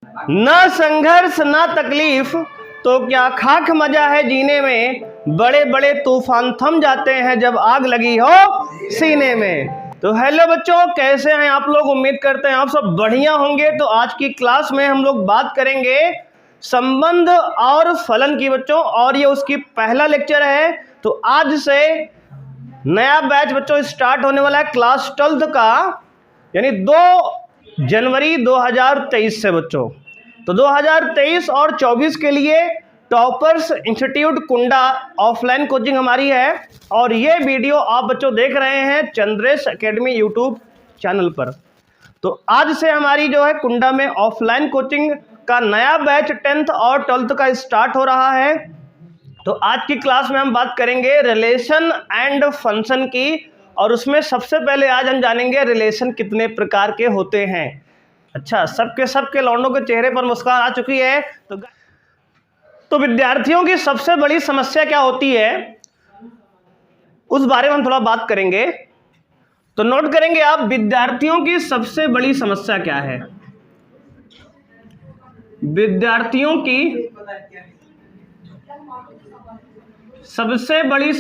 न संघर्ष न तकलीफ तो क्या खाक मजा है जीने में, बड़े बड़े तूफान थम जाते हैं जब आग लगी हो सीने में। तो हेलो बच्चों, कैसे हैं आप लोग? उम्मीद करते हैं आप सब बढ़िया होंगे। तो आज की क्लास में हम लोग बात करेंगे संबंध और फलन की बच्चों, और ये उसकी पहला लेक्चर है। तो आज से नया बैच बच्चों स्टार्ट होने वाला है क्लास 12th का, यानी 2 जनवरी 2023 से बच्चों। तो 2023 और 24 के लिए टॉपर्स इंस्टीट्यूट कुंडा ऑफलाइन कोचिंग हमारी है, और ये वीडियो आप बच्चों देख रहे हैं चंद्रेश एकेडमी यूट्यूब चैनल पर। तो आज से हमारी जो है कुंडा में ऑफलाइन कोचिंग का नया बैच 10th और 12th का स्टार्ट हो रहा है। तो आज की क्लास में हम बात करेंगे रिलेशन एंड फंक्शन की, और उसमें सबसे पहले आज हम जानेंगे रिलेशन कितने प्रकार के होते हैं। अच्छा, सबके लौंडों के चेहरे पर मुस्कान आ चुकी है। तो विद्यार्थियों की सबसे बड़ी समस्या क्या होती है, उस बारे में हम थोड़ा बात करेंगे। तो नोट करेंगे आप, विद्यार्थियों की सबसे बड़ी समस्या क्या है? विद्यार्थियों की सबसे बड़ी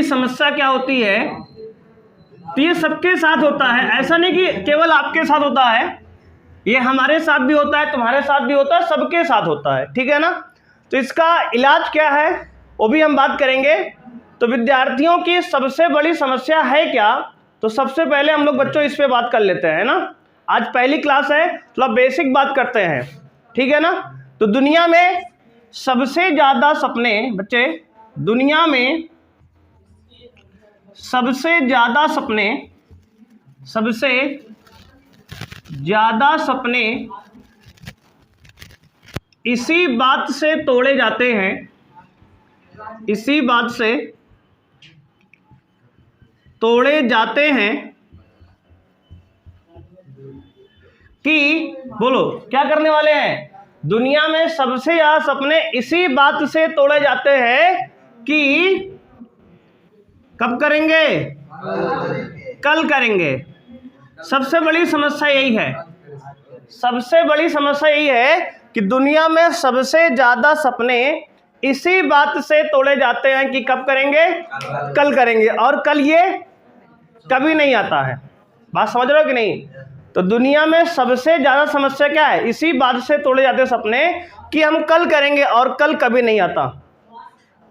समस्या क्या होती है? तो ये सबके साथ होता है, ऐसा नहीं कि केवल आपके साथ होता है, ये हमारे साथ भी होता है, तुम्हारे साथ भी होता है, सबके साथ होता है, ठीक है ना। तो इसका इलाज क्या है वो भी हम बात करेंगे। तो विद्यार्थियों की सबसे बड़ी समस्या है क्या? तो सबसे पहले हम लोग बच्चों इस पे बात कर लेते हैं ना। आज पहली क्लास है, थोड़ा बेसिक बात करते हैं, ठीक है ना। तो दुनिया में सबसे ज्यादा सपने बच्चे, दुनिया में सबसे ज्यादा सपने इसी बात से तोड़े जाते हैं, कि बोलो क्या करने वाले हैं? दुनिया में सबसे ज्यादा सपने इसी बात से तोड़े जाते हैं कि कब करेंगे? कल करेंगे। सबसे बड़ी समस्या यही है कि दुनिया में सबसे ज्यादा सपने इसी बात से तोड़े जाते हैं कि कब करेंगे? कल करेंगे। और कल ये कभी नहीं आता है। बात समझ रहे हो कि नहीं? तो दुनिया में सबसे ज्यादा समस्या क्या है? इसी बात से तोड़े जाते हैं सपने कि हम कल करेंगे, और कल कभी नहीं आता।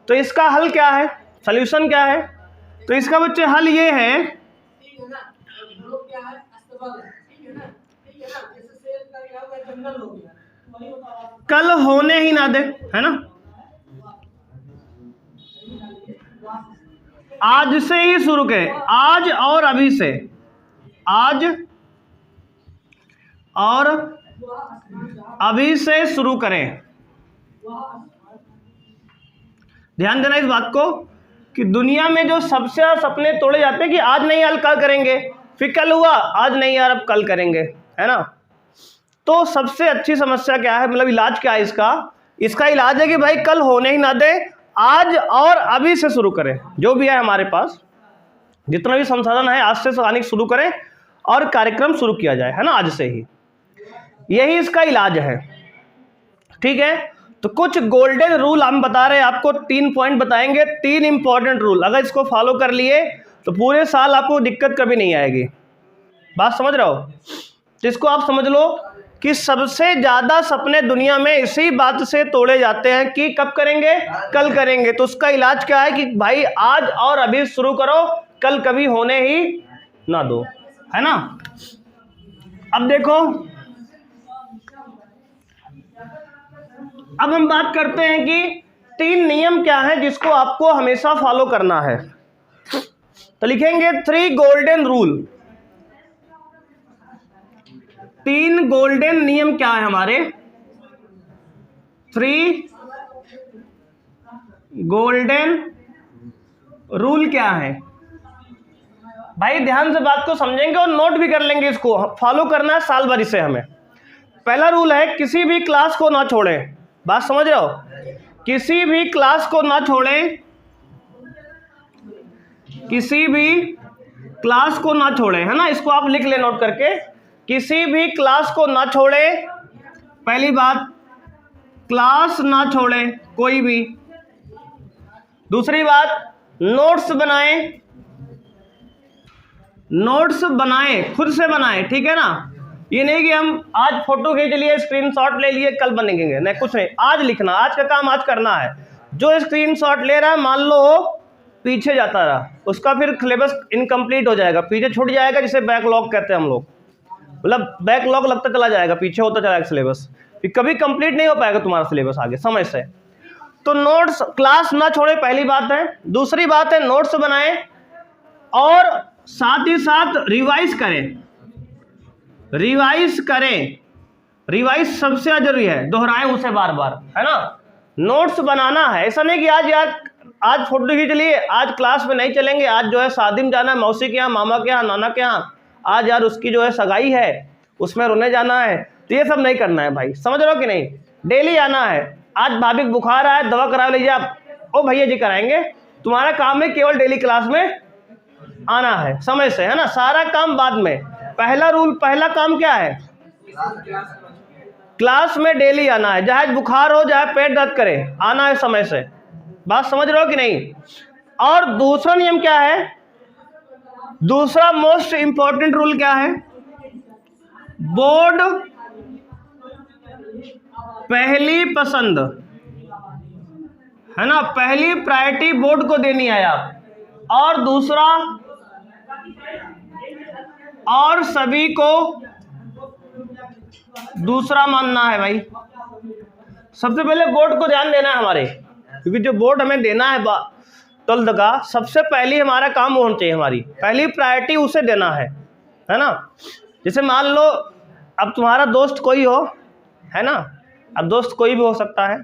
तो इसका हल क्या है? सॉल्यूशन क्या है? तो इसका बच्चे हल ये है, कल होने ही ना दे, है ना। आज से ही शुरू करें, आज और अभी से, शुरू करें। ध्यान देना इस बात को कि दुनिया में जो सबसे ज्यादा सपने तोड़े जाते हैं कि आज नहीं यार कल करेंगे, फिर कल हुआ, आज नहीं यार अब कल करेंगे, है ना। तो सबसे अच्छी समस्या क्या है, मतलब इलाज क्या है इसका इलाज है कि भाई कल होने ही ना दे, आज और अभी से शुरू करें। जो भी है हमारे पास जितना भी संसाधन है, आज से आने शुरू करें और कार्यक्रम शुरू किया जाए, है ना, आज से ही। यही इसका इलाज है, ठीक है। तो कुछ गोल्डन रूल हम बता रहे हैं आपको, 3 पॉइंट बताएंगे, 3 इंपॉर्टेंट रूल। अगर इसको फॉलो कर लिए तो पूरे साल आपको दिक्कत कभी नहीं आएगी। बात समझ रहे हो? तो इसको आप समझ लो कि सबसे ज्यादा सपने दुनिया में इसी बात से तोड़े जाते हैं कि कब करेंगे? कल करेंगे। तो उसका इलाज क्या है कि भाई आज और अभी शुरू करो, कल कभी होने ही ना दो, है ना। अब देखो, अब हम बात करते हैं कि 3 नियम क्या है जिसको आपको हमेशा फॉलो करना है। तो लिखेंगे 3 गोल्डन रूल। 3 गोल्डन नियम क्या है हमारे? 3 गोल्डन रूल क्या है? भाई ध्यान से बात को समझेंगे और नोट भी कर लेंगे, इसको फॉलो करना है साल भर से हमें। पहला रूल है, किसी भी क्लास को ना छोड़ें। बात समझ रहे हो? किसी भी क्लास को ना छोड़ें, किसी भी क्लास को ना छोड़े, है ना, इसको आप लिख ले नोट करके, किसी भी क्लास को ना छोड़े। पहली बात, क्लास ना छोड़े कोई भी। दूसरी बात, नोट्स बनाएं, नोट्स बनाएं, खुद से बनाएं, ठीक है ना। ये नहीं कि हम आज फोटो खींच लिए, स्क्रीनशॉट ले लिए, कल बनेंगे, नहीं, कुछ नहीं, आज लिखना, आज का काम आज करना है। जो स्क्रीनशॉट ले रहा है, मान लो पीछे जाता रहा, उसका फिर सिलेबस इनकम्प्लीट हो जाएगा, पीछे छूट जाएगा, जिसे बैकलॉग कहते हैं हम लोग, मतलब बैकलॉग लगता चला जाएगा, पीछे होता चला जाएगा सिलेबस, फिर कभी कंप्लीट नहीं हो पाएगा तुम्हारा सिलेबस आगे समय से। तो नोट्स, क्लास ना छोड़े, पहली बात है। दूसरी बात है, नोट्स बनाएं और साथ ही साथ रिवाइज करें, रिवाइज करें, रिवाइज सबसे जरूरी है, दोहराएं उसे बार बार, है ना। नोट्स बनाना है, ऐसा नहीं कि आज यार आज फोटो खींच लिए, आज क्लास में नहीं चलेंगे, आज जो है शादी में जाना है, मौसी के यहाँ, मामा के यहाँ, नाना के यहाँ, आज यार उसकी जो है सगाई है, उसमें रोने जाना है, तो ये सब नहीं करना है भाई, समझ रहे हो कि नहीं। डेली आना है, आज भाभी को बुखार आया, दवा करा लीजिए आप, ओ भैया जी कराएंगे, तुम्हारा काम है केवल डेली क्लास में आना है समय से, है ना, सारा काम बाद में। पहला रूल, पहला काम क्या है, क्लास में डेली आना है, चाहे बुखार हो चाहे पेट दर्द करे, आना है समय से, बात समझ रहे हो कि नहीं। और दूसरा नियम क्या है, दूसरा मोस्ट इंपॉर्टेंट रूल क्या है, बोर्ड पहली पसंद, है ना, पहली प्रायोरिटी बोर्ड को देनी है आप। और दूसरा, और सभी को दूसरा मानना है भाई, सबसे पहले बोर्ड को ध्यान देना है हमारे, क्योंकि जो बोर्ड हमें देना है 12th का, सबसे पहली हमारा काम होना चाहिए, हमारी पहली प्रायोरिटी उसे देना है ना। जैसे मान लो अब तुम्हारा दोस्त कोई हो, है ना, अब दोस्त कोई भी हो सकता है,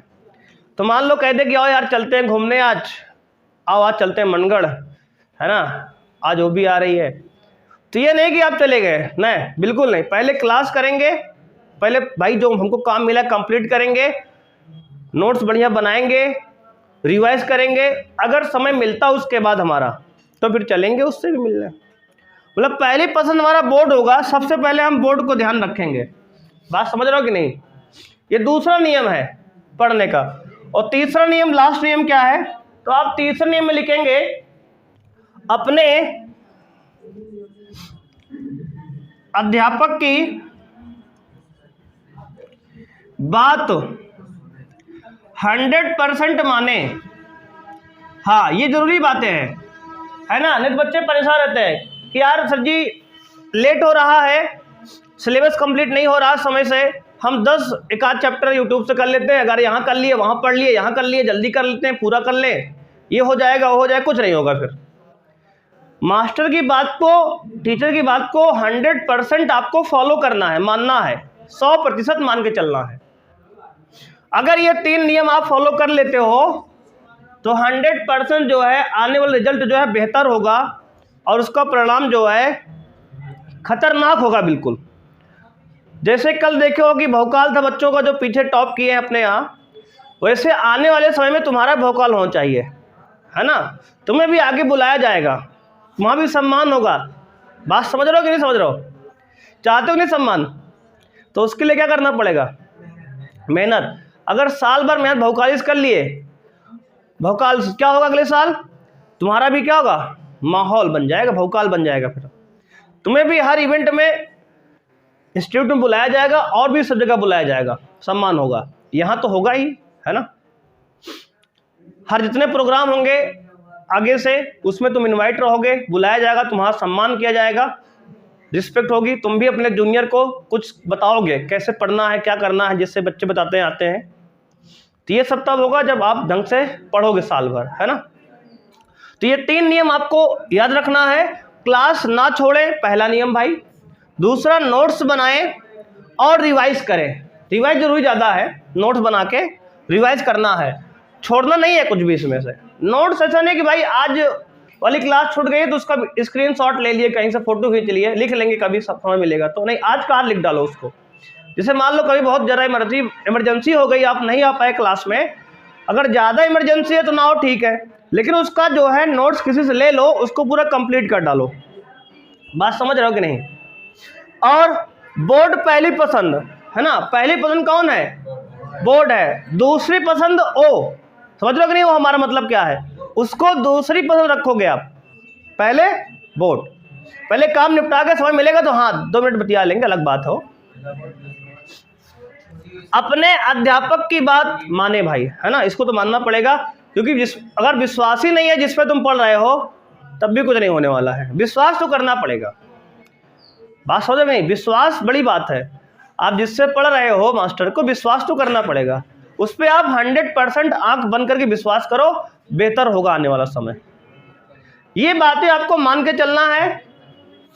तो मान लो कह दे कि आओ यार चलते हैं घूमने, आज आओ, आज चलते हैं मनगढ़, है ना, आज वो भी आ रही है, तो ये नहीं कि आप चले गए, नहीं, बिल्कुल नहीं, पहले क्लास करेंगे, पहले भाई जो हमको काम मिला कंप्लीट करेंगे, नोट्स बढ़िया बनाएंगे, रिवाइज करेंगे, अगर समय मिलता उसके बाद हमारा, तो फिर चलेंगे उससे भी मिलने, मतलब पहली पसंद हमारा बोर्ड होगा, सबसे पहले हम बोर्ड को ध्यान रखेंगे, बात समझ रहे हो कि नहीं। ये दूसरा नियम है पढ़ने का। और तीसरा नियम, लास्ट नियम क्या है, तो आप तीसरे नियम में लिखेंगे, अपने अध्यापक की बात 100% माने। हाँ, ये जरूरी बातें हैं, है ना, नहीं तो बच्चे परेशान रहते हैं कि यार सर जी लेट हो रहा है, सिलेबस कंप्लीट नहीं हो रहा समय से, हम 10 एक आध चैप्टर यूट्यूब से कर लेते हैं, अगर यहाँ कर लिए, वहाँ पढ़ लिए, यहाँ कर लिए, जल्दी कर लेते हैं, पूरा कर लें, ये हो जाएगा, वो हो जाएगा, कुछ नहीं होगा। फिर मास्टर की बात को, टीचर की बात को 100% आपको फॉलो करना है, मानना है, 100% मान के चलना है। अगर ये 3 नियम आप फॉलो कर लेते हो तो 100% जो है आने वाला रिजल्ट जो है बेहतर होगा, और उसका परिणाम जो है खतरनाक होगा बिल्कुल। जैसे कल देखे हो कि भौकाल था बच्चों का जो पीछे टॉप किए हैं अपने यहाँ, वैसे आने वाले समय में तुम्हारा भौकाल होना चाहिए, है ना, तुम्हें भी आगे बुलाया जाएगा, वहाँ भी सम्मान होगा। बात समझ रहे हो कि नहीं समझ रहे हो, चाहते हो नहीं सम्मान, तो उसके लिए क्या करना पड़ेगा, मेहनत। अगर साल भर मेहनत भौकालिस कर लिए, भौकाल क्या होगा, अगले साल तुम्हारा भी क्या होगा, माहौल बन जाएगा, भौकाल बन जाएगा, फिर तुम्हें भी हर इवेंट में इंस्टीट्यूट में बुलाया जाएगा, और भी सब जगह बुलाया जाएगा, सम्मान होगा, यहाँ तो होगा ही, है ना। हर जितने प्रोग्राम होंगे आगे से, उसमें तुम इनवाइट रहोगे, बुलाया जाएगा, तुम्हारा सम्मान किया जाएगा, रिस्पेक्ट होगी, तुम भी अपने जूनियर को कुछ बताओगे कैसे पढ़ना है, क्या करना है, जिससे बच्चे बताते हैं आते हैं। तो ये सब तब होगा जब आप ढंग से पढ़ोगे साल भर, है ना। तो ये 3 नियम आपको याद रखना है, क्लास ना छोड़े पहला नियम भाई, दूसरा नोट्स बनाएं और रिवाइज करें, रिवाइज जरूरी ज़्यादा है, नोट्स बना के रिवाइज करना है, छोड़ना नहीं है कुछ भी इसमें से। नोट्स ऐसा नहीं कि भाई आज वाली क्लास छूट गई तो उसका स्क्रीनशॉट ले लिए, कहीं से फोटो खींच लिए, लिख लेंगे कभी समय मिलेगा, तो नहीं, आज कहाँ लिख डालो उसको। जैसे मान लो कभी बहुत ज़्यादा इमरजेंसी हो गई, आप नहीं आ पाए क्लास में, अगर ज़्यादा इमरजेंसी है तो ना हो, ठीक है, लेकिन उसका जो है नोट्स किसी से ले लो, उसको पूरा कंप्लीट कर डालो, बात समझ रहे हो कि नहीं? और बोर्ड पहली पसंद है ना, पहली पसंद कौन है? बोर्ड है। दूसरी पसंद ओ, समझ रहे हो कि नहीं? वो हमारा मतलब क्या है, उसको दूसरी पसंद रखोगे आप, पहले बोर्ड। पहले काम निपटा के समय मिलेगा तो हाँ 2 मिनट बतिया लेंगे, अलग बात हो। अपने अध्यापक की बात माने भाई, है ना, इसको तो मानना पड़ेगा, क्योंकि अगर विश्वास ही नहीं है जिस पे तुम पढ़ रहे हो तब भी कुछ नहीं होने वाला है। विश्वास तो करना पड़ेगा, बात समझ में? विश्वास बड़ी बात है। आप जिससे पढ़ रहे हो मास्टर को विश्वास तो करना पड़ेगा, उस पर आप 100% आंख बंद करके विश्वास करो, बेहतर होगा आने वाला समय। ये बातें आपको मान के चलना है,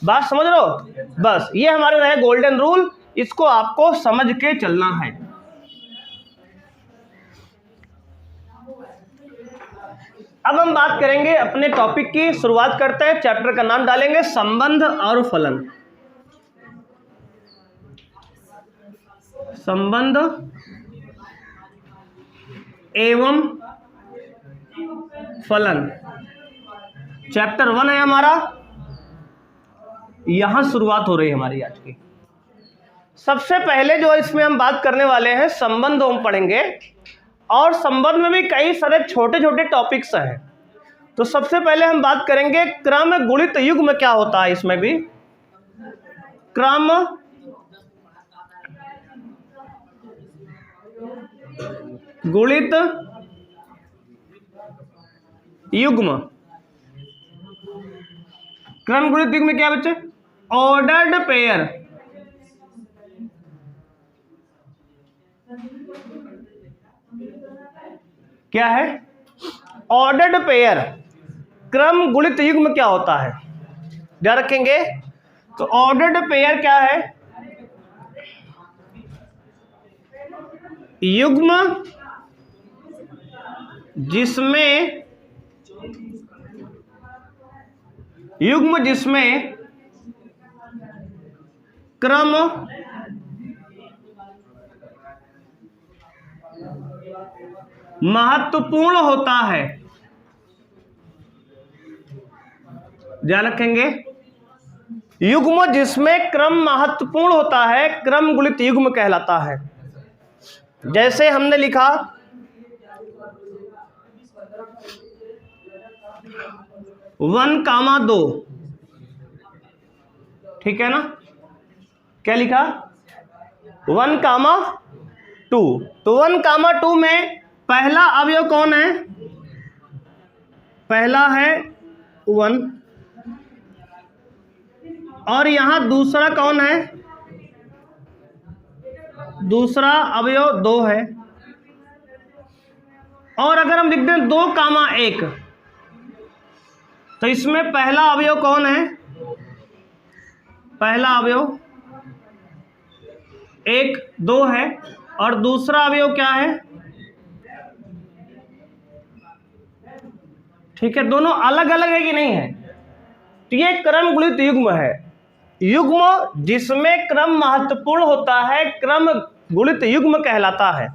बात समझ रहे हो? बस ये हमारे रहे गोल्डन रूल, इसको आपको समझ के चलना है। अब हम बात करेंगे अपने टॉपिक की, शुरुआत करते हैं। चैप्टर का नाम डालेंगे संबंध और फलन। संबंध एवं फलन, चैप्टर 1 है हमारा, यहां शुरुआत हो रही है हमारी आज की। सबसे पहले जो इसमें हम बात करने वाले हैं, संबंध हम पढ़ेंगे, और संबंध में भी कई सारे छोटे छोटे टॉपिक्स हैं। तो सबसे पहले हम बात करेंगे क्रम गुणित युग्म क्या होता है। इसमें भी क्रम गुणित युग्म, क्रम गुणित युग्म क्या बच्चे? Ordered pair. क्या है? Ordered pair. क्रम गुणित युग्म क्या होता है, ध्यान रखेंगे। तो ऑर्डर्ड पेयर क्या है? युग्म जिसमें क्रम महत्वपूर्ण होता है, ध्यान रखेंगे। युग्म जिसमें क्रम महत्वपूर्ण होता है, क्रम गुणित युग्म कहलाता है। जैसे हमने लिखा 1,2, ठीक है ना? क्या लिखा? 1,2। तो 1,2 में पहला अवयव कौन है? पहला है 1, और यहां दूसरा कौन है? दूसरा अवयव 2 है। और अगर हम लिख दें 2,1, तो इसमें पहला अवयव कौन है? पहला अवयव 1, 2 है, और दूसरा अवयव क्या है? ठीक है, दोनों अलग अलग है कि नहीं है? तो ये क्रम गुणित युग्म है। युग्म जिसमें क्रम महत्वपूर्ण होता है, क्रम गुणित युग्म कहलाता है।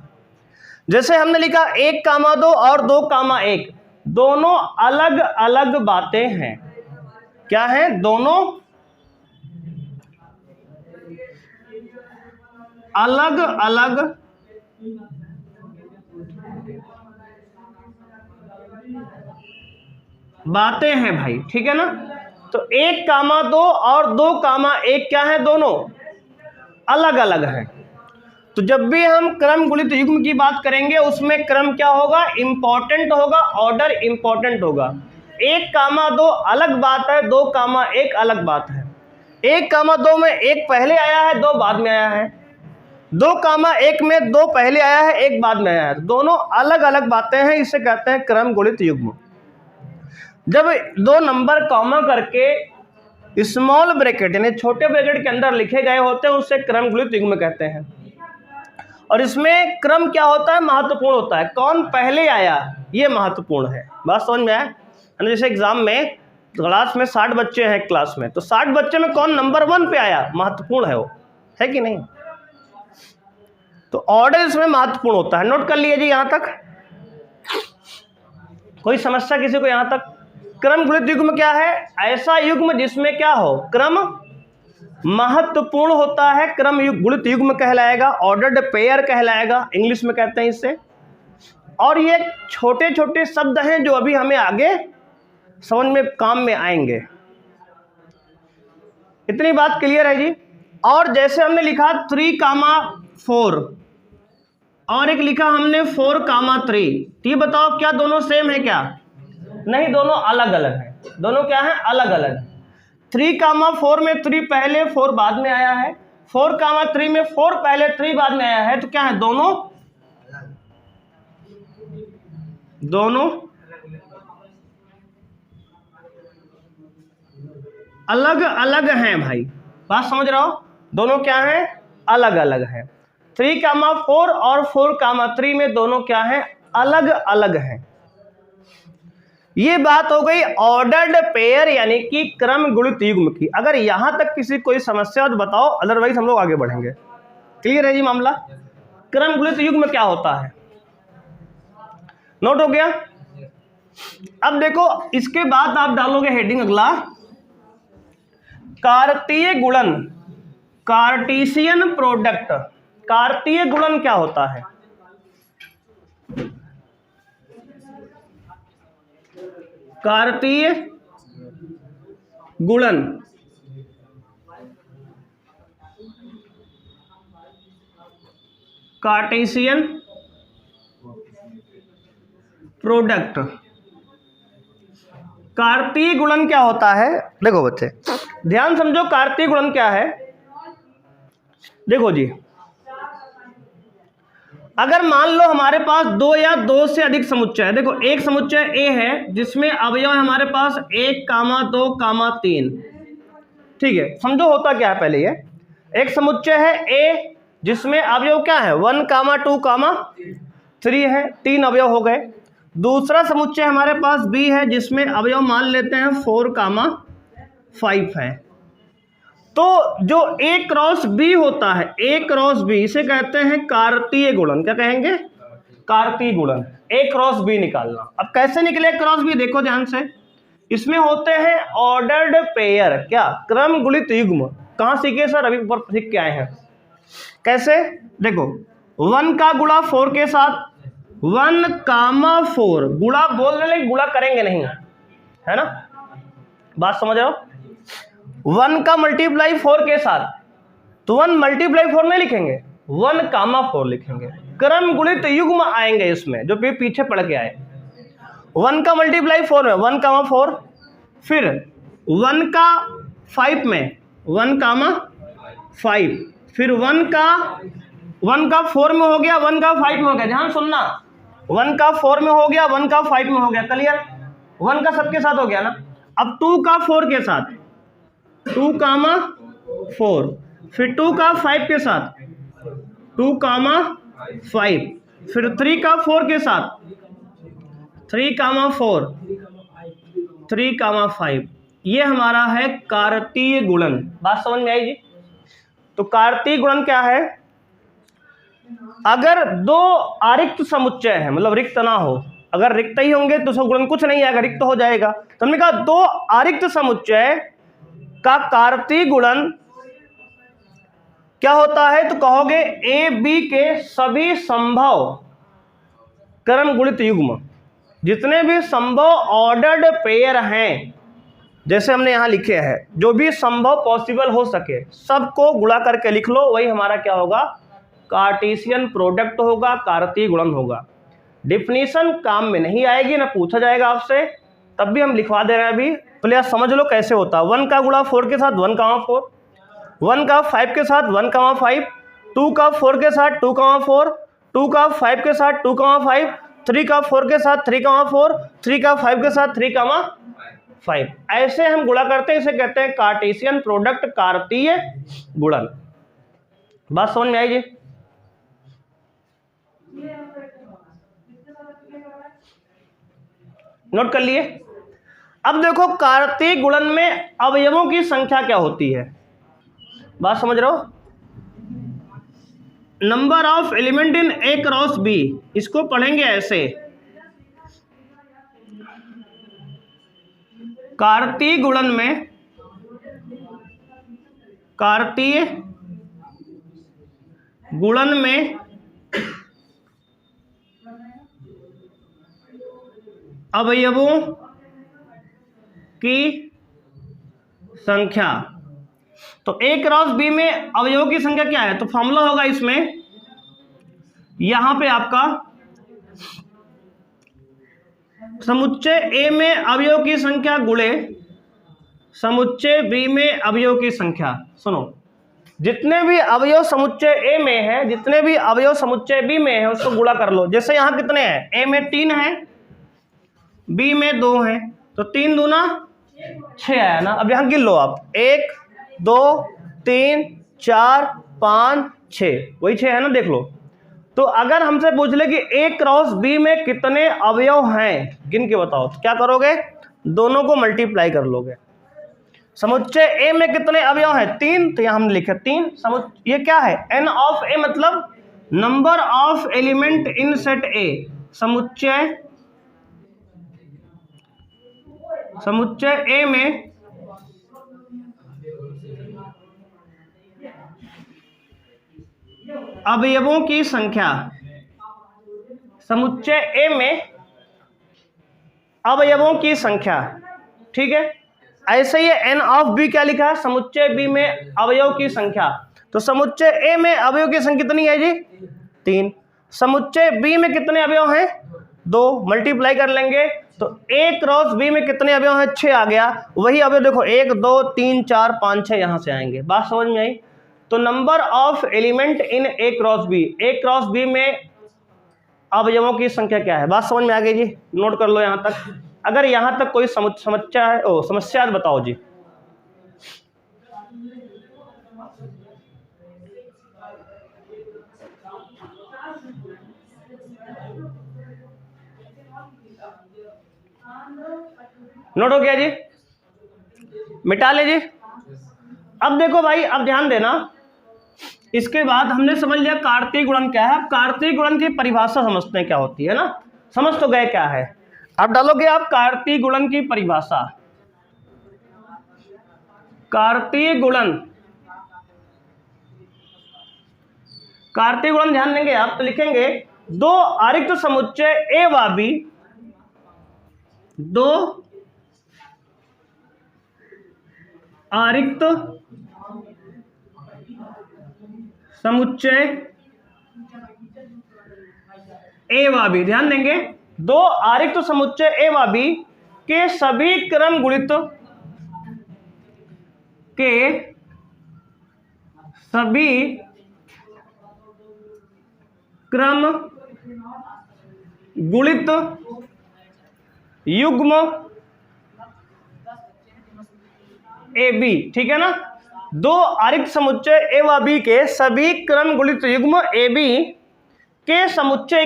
जैसे हमने लिखा 1,2 और 2,1, दोनों अलग अलग बातें हैं। क्या है? दोनों अलग अलग बातें हैं भाई, ठीक है ना? तो 1,2 और 2,1 क्या है? दोनों अलग अलग हैं। तो जब भी हम क्रम गुणित युग्म की बात करेंगे, उसमें क्रम क्या होगा? इंपॉर्टेंट होगा, ऑर्डर इंपॉर्टेंट होगा। 1,2 अलग बात है, 2,1 अलग बात है। 1,2 में 1 पहले आया है, 2 बाद में आया है। 2,1 में 2 पहले आया है, 1 बाद में आया है। दोनों अलग अलग बातें हैं, इसे कहते हैं क्रम गुणित युग्म। जब 2 नंबर कॉमा करके स्मॉल ब्रैकेट यानी छोटे ब्रैकेट के अंदर लिखे गए होते हैं, उसे क्रम गुणित युग्म कहते हैं। और इसमें क्रम क्या होता है? महत्वपूर्ण होता है। कौन पहले आया, ये महत्वपूर्ण है। बात समझ में आया? जैसे एग्जाम में क्लास में 60 बच्चे हैं क्लास में, तो 60 बच्चे में कौन नंबर 1 पे आया? महत्वपूर्ण है वो, है कि नहीं? तो ऑर्डर इसमें महत्वपूर्ण होता है। नोट कर लीजिए यहां तक। कोई समस्या किसी को यहां तक? क्रम गुणित युग्म क्या है? ऐसा युग्म जिसमें क्या हो, क्रम महत्वपूर्ण होता है, क्रम गुणित युग्म कहलाएगा, ऑर्डर्ड पेयर कहलाएगा, इंग्लिश में कहते हैं इससे। और ये छोटे छोटे शब्द हैं जो अभी हमें आगे समझ में काम में आएंगे। इतनी बात क्लियर है जी। और जैसे हमने लिखा 3,4 और एक लिखा हमने 4,3, तो ये बताओ क्या दोनों सेम है क्या? नहीं, दोनों अलग अलग हैं। दोनों क्या है? अलग अलग। 3,4 में 3 पहले 4 बाद में आया है, 4,3 में 4 पहले 3 बाद में आया है, तो क्या है? दोनों अलग अलग हैं भाई, बात समझ रहे हो? दोनों क्या हैं? अलग अलग हैं। 3,4 और 4,3 में दोनों क्या हैं? अलग अलग हैं। ये बात हो गई ऑर्डर्ड पेयर यानी कि क्रम गुणित युग्म की। अगर यहां तक किसी कोई समस्या तो बताओ, अदरवाइज हम लोग आगे बढ़ेंगे। क्लियर है जी मामला? क्रम गुणित युग्म क्या होता है, नोट हो गया? अब देखो, इसके बाद आप डालोगे हेडिंग अगला, कार्तीय गुणन, कार्टीशियन प्रोडक्ट। कार्तीय गुणन क्या होता है? कार्तीय गुणन कार्टेशियन प्रोडक्ट। कार्तीय गुणन क्या होता है? देखो बच्चे ध्यान समझो, कार्तीय गुणन क्या है। देखो जी, अगर मान लो हमारे पास 2 या 2 से अधिक समुच्चय है। देखो, एक समुच्चय ए है जिसमें अवयव है हमारे पास 1, 2, 3। ठीक है, समझो होता क्या है। पहले ये एक समुच्चय है ए जिसमें अवयव क्या है? 1, 2, 3 है, 3 अवयव हो गए। दूसरा समुच्चय हमारे पास बी है जिसमें अवयव मान लेते हैं 4, 5 है। तो जो ए क्रॉस बी होता है, ए क्रॉस बी, इसे कहते हैं कार्तीय गुणन। क्या कहेंगे? कार्तीय गुणन। ए क्रॉस बी निकालना। अब कैसे निकले क्रॉस बी? देखो ध्यान से, इसमें होते हैं ऑर्डर्ड पेयर, क्या? क्रम गुणित युग्म। कहां सीखे सर? अभी ऊपर सीख के आए हैं। कैसे? देखो, 1 का गुणा 4 के साथ, 1,4 गुणा बोल रहे, लेकिन गुणा करेंगे नहीं, है ना? बात समझ रहे हो? 1 का मल्टीप्लाई 4 के साथ, तो 1 मल्टीप्लाई 4 नहीं लिखेंगे, 1,4 लिखेंगे। क्रम गुणित युग्म आएंगे इसमें, जो भी पीछे पढ़ के आए। 1 का मल्टीप्लाई 4 में 1,4, फिर 1 का 5 में 1,5, फिर 1 का 4 में हो गया, 1 का 5 में हो गया। ध्यान सुनना, 1 का 4 में हो गया, 1 का 5 में हो गया। क्लियर? 1 का सबके साथ हो गया ना। अब 2 का 4 के साथ, 2,4, फिर 2 का 5 के साथ, 2,5, फिर 3 का 4 के साथ, 3,4, 3,5। ये हमारा है कार्तीय गुणन। बात समझ में आई जी? तो कार्तीय गुणन क्या है? अगर 2 अरिक्त समुच्चय है, मतलब रिक्त ना हो, अगर रिक्त ही होंगे तो उसका गुणन कुछ नहीं आएगा, रिक्त हो जाएगा। तो हमने कहा 2 अरिक्त समुच्चय का कार्तीय गुणन क्या होता है? तो कहोगे ए बी के सभी संभव क्रम गुणित युग्म, जितने भी संभव ऑर्डर्ड पेयर हैं, जैसे हमने यहां लिखे हैं, जो भी संभव पॉसिबल हो सके सबको गुणा करके लिख लो, वही हमारा क्या होगा? कार्टेशियन प्रोडक्ट होगा, कार्तीय गुणन होगा। डिफिनीशन काम में नहीं आएगी, ना पूछा जाएगा आपसे, तब भी हम लिखवा दे रहे हैं अभी। प्लीज समझ लो कैसे होता है। 1 का गुणा 4 के साथ 1,4, 1 का 5 के साथ 1,5, 2 का 4 के साथ 2,4, 2 का 5 के साथ 2,5, 3 का 4 के साथ 3,4, 3 का 5 के साथ 3,5। ऐसे हम गुणा करते हैं, इसे कहते हैं कार्टेशियन प्रोडक्ट, कार्तीय गुणन। बात समझ में आई जी? नोट कर लिए? अब देखो, कार्तीय गुणन में अवयवों की संख्या क्या होती है? बात समझ रहे हो? Number of element in A cross B, इसको पढ़ेंगे ऐसे। कार्तीय गुणन में, कार्तीय गुणन में अवयवों की संख्या। तो A क्रॉस B में अवयवों की संख्या क्या है? तो फॉर्मूला होगा इसमें, यहां पे आपका समुच्चय A में अवयव की संख्या गुणे समुच्चय B में अवयव की संख्या। सुनो, जितने भी अवयव समुच्चय A में है, जितने भी अवयव समुच्चय B में है, उसको गुणा कर लो। जैसे यहां कितने हैं? A में 3 है, B में 2 है, तो 3 दूना 6 आया ना। अब यहां गिन लो आप, 1 2 3 4 5 6, वही 6 है ना, देख लो। तो अगर हमसे पूछ ले कि A क्रॉस B में कितने अवयव हैं, गिन के बताओ, तो क्या करोगे? दोनों को मल्टीप्लाई कर लोगे। समुच्चय A में कितने अवयव हैं? 3, तो यहां हमने लिखा 3। ये क्या है? n ऑफ A मतलब number of element in set A। समुच्चय A में अवयवों की संख्या, समुच्चय A में अवयवों की संख्या, ठीक है। ऐसे ही n ऑफ B क्या लिखा है? समुच्चय B में अवयव की संख्या। तो समुच्चय A में अवयव की संख्या कितनी है जी? 3। समुच्चय B में कितने अवयव हैं? 2, मल्टीप्लाई कर लेंगे तो A क्रॉस B में कितने अवयव हैं? 6 आ गया। वही अवयव देखो 1 2 3 4 5 6 यहां से आएंगे। बात समझ में आई? तो number of element in A cross B, A cross B में अवयवों की संख्या क्या है? बात समझ में आ गई जी? नोट कर लो यहां तक। अगर यहां तक कोई समस्या है, समस्या बताओ जी। नोट हो गया जी? मिटा ले जी। अब देखो भाई, अब ध्यान देना, इसके बाद हमने समझ लिया कार्तीय गुणन क्या है। अब कार्तीय गुणन की परिभाषा समझते हैं क्या होती है ना। समझ तो गए क्या है। अब डालोगे आप कार्तीय गुणन की परिभाषा। कार्तीय गुणन, कार्तीय गुणन ध्यान देंगे आप तो लिखेंगे 2 अरिक्त समुच्चय A व B, 2 अरिक्त समुच्चय A व B, ध्यान देंगे 2 अरिक्त समुच्चय A व B के सभी क्रम गुणित युग्म AB, ठीक है ना। 2 अरिक्त समुच्चय A व B के सभी क्रम गुणित युग्म AB के समुच्चय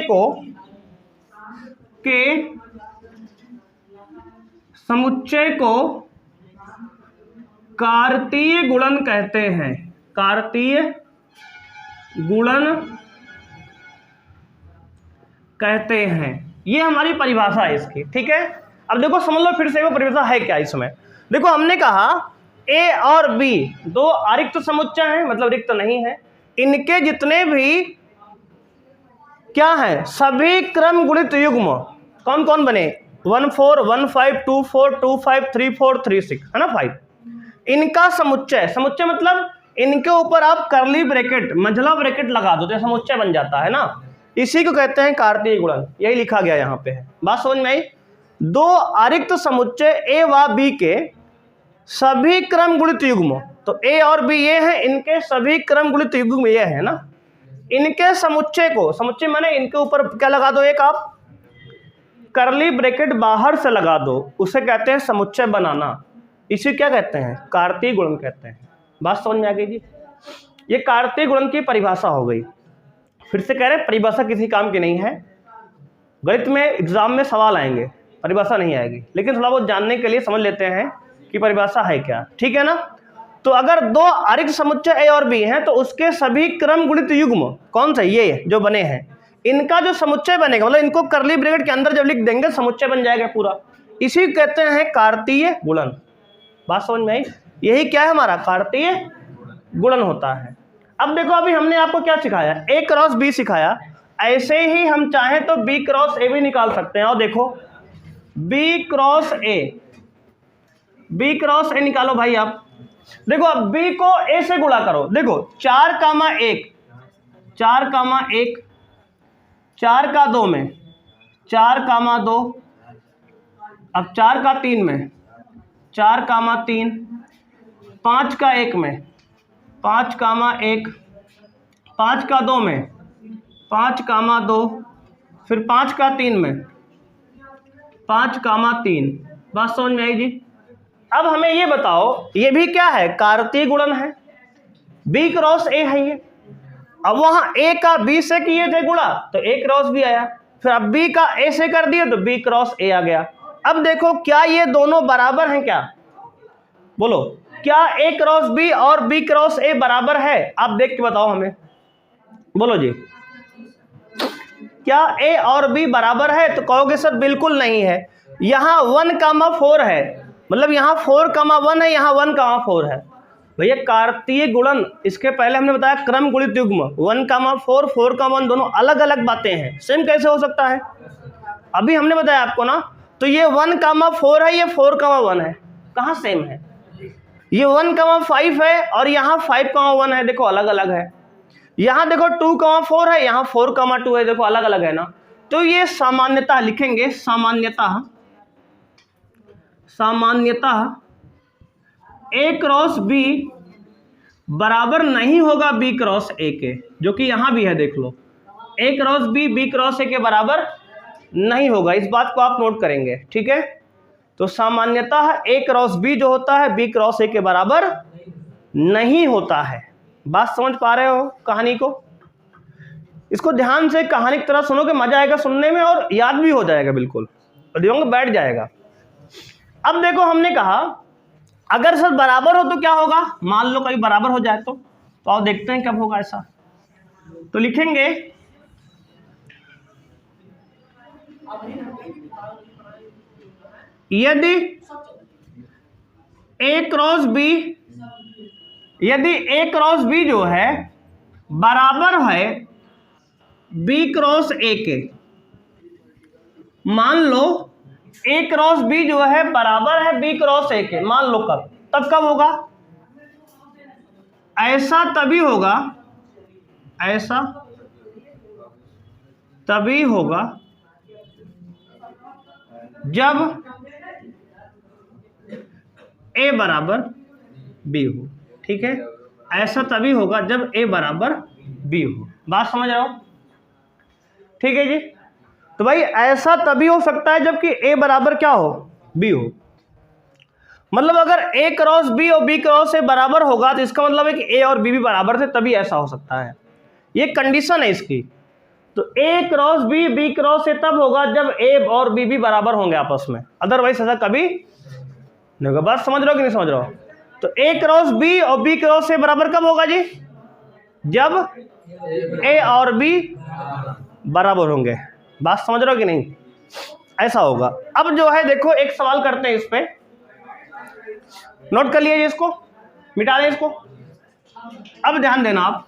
को कार्तीय गुणन कहते हैं। कार्तीय गुणन कहते हैं, ये हमारी परिभाषा है इसकी, ठीक है। अब देखो समझ लो फिर से वो परिभाषा है क्या इसमें। देखो हमने कहा A और B 2 अरिक्त समुच्चय हैं, मतलब रिक्त नहीं है। इनके जितने भी क्या है? सभी क्रम गुणित युग्म कौन कौन बने? 1 4 1 5 2 4 2 5 3 4 3 6, है ना, 5। इनका समुच्चय, समुच्चय मतलब इनके ऊपर आप करली ब्रैकेट, मंझला ब्रैकेट लगा दो तो समुच्चय बन जाता है ना। इसी को कहते हैं कार्तीय गुणन। यही लिखा गया यहाँ पे है। बात समझ में आई? 2 अरिक्त समुच्चय A व B के सभी क्रम गुणित युग्म, तो A और B ये हैं, इनके सभी क्रम गुणित युग्म ये है ना। इनके समुच्चय को, समुच्चय माने इनके ऊपर क्या लगा दो? एक आप करली ब्रैकेट बाहर से लगा दो, उसे कहते हैं समुच्चय बनाना। इसे क्या कहते हैं? कार्तीय गुणन कहते हैं। बात समझ में आ गई जी? ये कार्तीय गुणन की परिभाषा हो गई। फिर से कह रहे हैं परिभाषा किसी काम की नहीं है। गणित में एग्जाम में सवाल आएंगे, परिभाषा नहीं आएगी, लेकिन थोड़ा बहुत जानने के लिए समझ लेते हैं कि परिभाषा है क्या, ठीक है ना। तो अगर 2 अरिक्त समुच्चय A और B हैं तो उसके सभी क्रम गुणित युग्म कौन से? ये जो बने हैं, इनका जो समुच्चय बनेगा, मतलब इनको करली ब्रैकेट के अंदर जब लिख देंगे समुच्चय बन जाएगा पूरा। इसी कहते हैं कार्तीय गुणन। बात समझ में आई? यही क्या है हमारा कार्तीय गुणन होता है। अब देखो अभी हमने आपको क्या सिखाया, ए क्रॉस बी सिखाया, ऐसे ही हम चाहें तो बी क्रॉस ए भी निकाल सकते हैं। और देखो बी क्रॉस ए निकालो भाई आप। देखो अब बी को ए से गुणा करो। देखो 4 कामा 1 4 का 2 में 4 कामा 2, अब 4 का 3 में 4 कामा 3, 5 का 1 में 5 कामा 1, 5 का 2 में 5 कामा 2, फिर 5 का 3 में 5 कामा 3। बात समझ में आई जी? अब हमें ये बताओ, ये भी क्या है, कार्तीय गुणन है, बी क्रॉस ए है ये। अब वहां ए का बी से किए थे गुणा तो ए क्रॉस बी आया, फिर अब बी का ए से कर दिए तो बी क्रॉस ए आ गया। अब देखो क्या ये दोनों बराबर हैं क्या? बोलो, क्या ए क्रॉस बी और बी क्रॉस ए बराबर है? आप देख के बताओ हमें, बोलो जी। क्या ए और बी बराबर है? तो कहोगे सर बिल्कुल नहीं है। यहाँ 1,4 है, मतलब यहाँ 4,1 है, यहाँ 1,4 है। भैया कार्तीय गुणन, इसके पहले हमने बताया क्रम गुणित युग्म, 1,4 4,1 दोनों अलग अलग बातें हैं, सेम कैसे हो सकता है? अभी हमने बताया आपको ना। तो ये 1,4 है, ये 4,1 है, कहाँ सेम है? ये 1,5 है और यहाँ 5,1 है, देखो अलग अलग है। यहाँ देखो 2,4 है, यहाँ 4,2 है, देखो अलग अलग है ना। तो ये सामान्यतः लिखेंगे, सामान्यतः ए क्रॉस बी बराबर नहीं होगा बी क्रॉस ए के, जो कि यहां भी है, देख लो। A cross B B cross A के बराबर नहीं होगा, इस बात को आप नोट करेंगे, ठीक है। तो सामान्यतः ए क्रॉस बी जो होता है बी क्रॉस ए के बराबर नहीं होता है। बात समझ पा रहे हो कहानी को? इसको ध्यान से कहानी की तरह सुनोगे, मजा आएगा सुनने में और याद भी हो जाएगा, बिल्कुल दिमाग में बैठ जाएगा। अब देखो हमने कहा अगर सर बराबर हो तो क्या होगा, मान लो कभी बराबर हो जाए तो आओ देखते हैं कब होगा ऐसा। तो लिखेंगे यदि ए क्रॉस बी जो है बराबर है बी क्रॉस ए के, मान लो ए क्रॉस बी जो है बराबर है बी क्रॉस ए के, मान लो तब कब होगा? ऐसा तभी होगा जब ए बराबर बी हो, ठीक है। ऐसा तभी होगा जब ए बराबर बी हो। बात समझ रहे हो? ठीक है जी। तो भाई ऐसा तभी हो सकता है जबकि ए बराबर क्या हो, बी हो। मतलब अगर ए क्रॉस बी और बी क्रॉस ए बराबर होगा तो इसका मतलब है कि ए और बी भी बराबर थे, तभी ऐसा हो सकता है। ये कंडीशन है इसकी। तो A cross B B cross A तब होगा जब ए और बी भी बराबर होंगे आपस में, अदरवाइज ऐसा कभी नहीं होगा। बात समझ रहे हो कि नहीं समझ रहे हो? तो ए क्रॉस बी और बी क्रॉस ए बराबर कब होगा जी? जब ए और बी बराबर होंगे। बात समझ रहे हो कि नहीं? ऐसा होगा। अब जो है देखो एक सवाल करते हैं, इस पे नोट कर लीजिए, इसको मिटा दें इसको। अब ध्यान देना आप,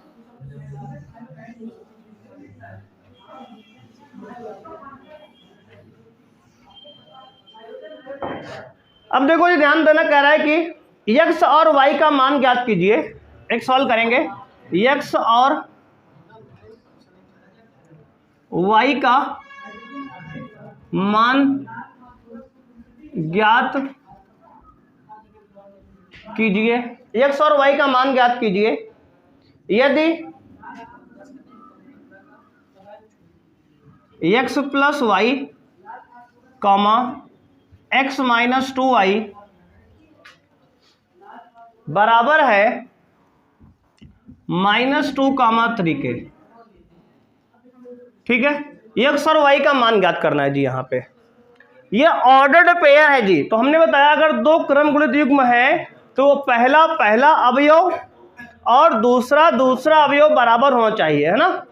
अब देखो ये ध्यान देना, कह रहा है कि x और y का मान ज्ञात कीजिए। एक सवाल करेंगे, x और y का मान ज्ञात कीजिए। x और y का मान ज्ञात कीजिए यदि x plus Y comma x minus 2y बराबर है -2, 3 के। ठीक है, x और y का मान ज्ञात करना है जी। यहाँ पे ये ऑर्डर्ड पेयर है जी। तो हमने बताया अगर दो क्रम गुणित युग्म है तो वो पहला अवयव और दूसरा अवयव बराबर होना चाहिए, है ना,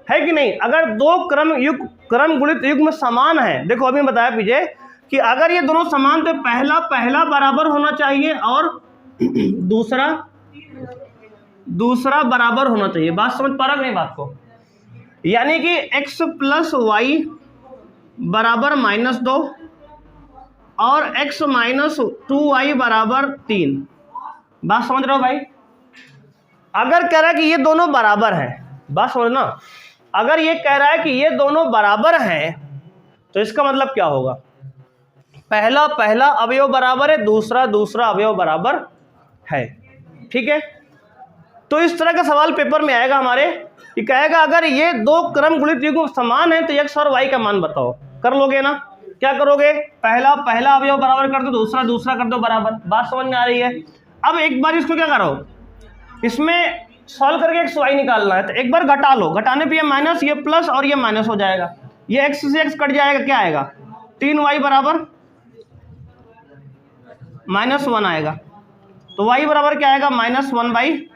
है कि नहीं। अगर दो क्रम गुणित युग्म समान है, देखो अभी बताया पीछे, कि अगर ये दोनों समान तो पहला पहला बराबर होना चाहिए और दूसरा बराबर होना चाहिए। बात समझ पा रहा नहीं बात को? यानी कि x प्लस वाई बराबर -2 और x माइनस 2y बराबर 3। बात समझ रहे हो भाई? अगर कह रहा है कि ये दोनों बराबर हैं, बात समझना, अगर ये कह रहा है कि ये दोनों बराबर हैं तो इसका मतलब क्या होगा? पहला पहला अवयव बराबर है, दूसरा दूसरा अवयव बराबर है। ठीक है, तो इस तरह का सवाल पेपर में आएगा हमारे कि कहेगा अगर ये दो क्रम गुणित युग्म समान है तो x और y का मान बताओ। कर लोगे ना? क्या करोगे? पहला पहला अवयव बराबर कर दो, दूसरा दूसरा कर दो बराबर। बात समझ में आ रही है? अब एक बार इसको क्या करो, इसमें सॉल्व करके x y निकालना है तो एक बार घटा लो, घटाने पे ये माइनस, ये प्लस और ये माइनस हो जाएगा, ये x से x कट जाएगा, क्या आएगा? 3y बराबर -1 आएगा। तो y बराबर क्या आएगा? -1/3,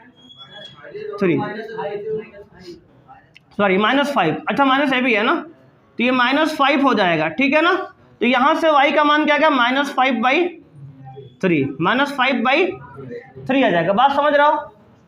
सॉरी -5। अच्छा माइनस भी है ना, तो ये -5 हो जाएगा। ठीक है ना, तो यहां से y का मान क्या आएगा? -5/3 आ जाएगा। बात समझ रहे हो?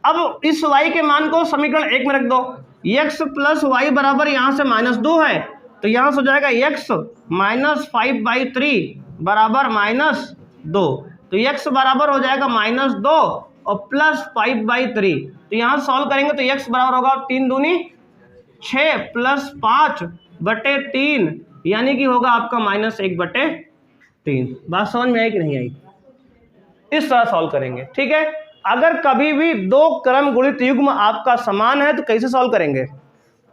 अब इस y के मान को समीकरण 1 में रख दो, x प्लस वाई बराबर यहाँ से -2 है तो यहाँ से हो जाएगा x -5/3 बराबर -2, तो x बराबर हो जाएगा -2 और प्लस 5/3। तो यहाँ सॉल्व करेंगे तो x बराबर होगा 3 दूनी 6 प्लस 5/3, यानी कि होगा आपका -1/3। बात समझ में आई कि नहीं आई? इस तरह सॉल्व करेंगे। ठीक है, अगर कभी भी दो क्रम गुणित युग्म आपका समान है तो कैसे सॉल्व करेंगे?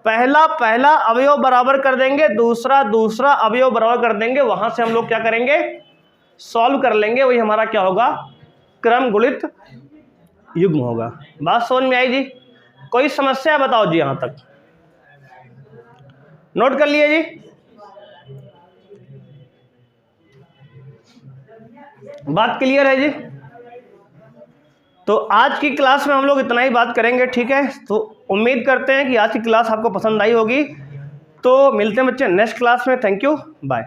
पहला पहला अवयव बराबर कर देंगे, दूसरा दूसरा अवयव बराबर कर देंगे, वहां से हम लोग क्या करेंगे? सॉल्व कर लेंगे। वही हमारा क्या होगा? क्रम गुणित युग्म होगा। बात समझ में आई जी? कोई समस्या बताओ जी, यहां तक नोट कर लिए जी? बात क्लियर है जी? तो आज की क्लास में हम लोग इतना ही बात करेंगे। ठीक है, तो उम्मीद करते हैं कि आज की क्लास आपको पसंद आई होगी। तो मिलते हैं बच्चे नेक्स्ट क्लास में। Thank you, bye.